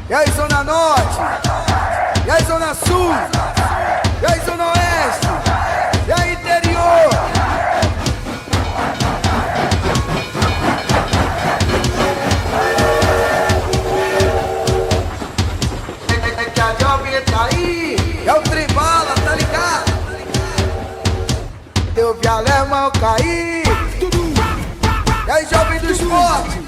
E aí, Zona Norte? E aí, Zona Sul? E aí, Zona Oeste? E aí, interior? É que a jovem tá aí. É o trem bala, tá ligado? Eu vi alemão cair. E aí, jovem do esporte?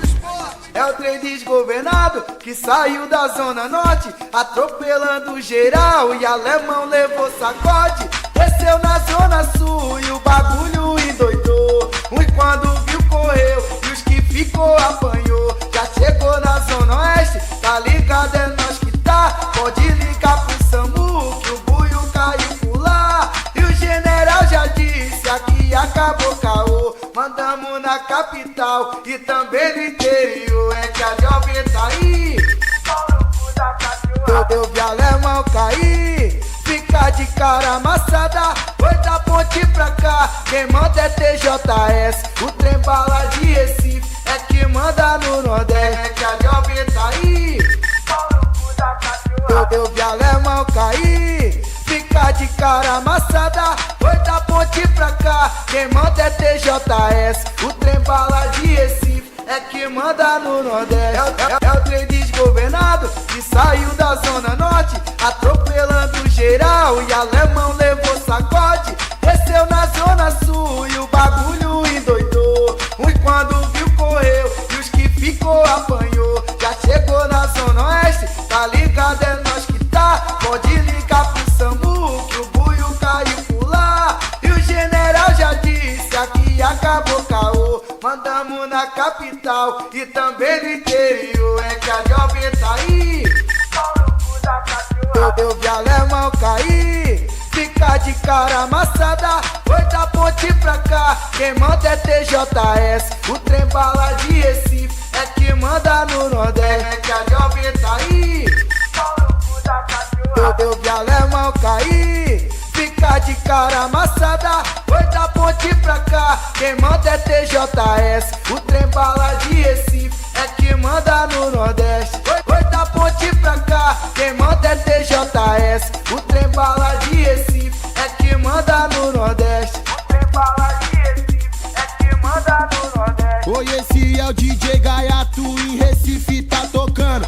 É o trem desgovernado que saiu da Zona Norte, atropelando geral e alemão levou sacode. Desceu na Zona Sul e o bagulho endoidou. Uns quando viu correu e os que ficou apanhou. Já chegou na Zona Oeste, tá ligado, é nós que tá. Pode ligar pro SAMU que o buio caiu por lá. E o general já disse, aqui acabou caô. Mandamos na capital e também no interior. É que a jovem tá aí. Eu vi alemão cair. Fica de cara amassada. Foi da ponte pra cá. Quem manda é TJS. O trem bala de Recife é que manda no Nordeste. É que a jovem tá aí. Eu vi alemão cair. Fica de cara amassada. Foi da ponte pra cá. Quem manda é TJS. O trem bala de Recife é que manda no Nordeste. É o trem desgovernado que saiu da Zona Norte, atropelando geral e alemão levou sacode. Desceu na Zona Sul e o bagulho endoidou. Uns quando viu correu e os que ficou apanhou. Já chegou na Zona Oeste, tá ligado, é nós que tá. Pode ligar pro SAMU que o buio caiu por lá. E o general já disse, aqui acabou caô. Mandamos na capital e também no interior. É que a jovem tá aí. Eu vi alemão cair. Fica de cara amassada. Foi da ponte pra cá. Quem manda é TJS. O trem bala de Recife é que manda no Nordeste. É que a jovem tá aí. Eu vi alemão cair. Fica de cara amassada. Foi da ponte pra cá. Quem manda é TJS. O trem bala de Recife é que manda no Nordeste. Foi da ponte pra cá. Quem manda é TJS. O trem bala de Recife é que manda no Nordeste. O trem bala de Recife é que manda no Nordeste. Oi, esse é o DJ Gaiato, em Recife tá tocando.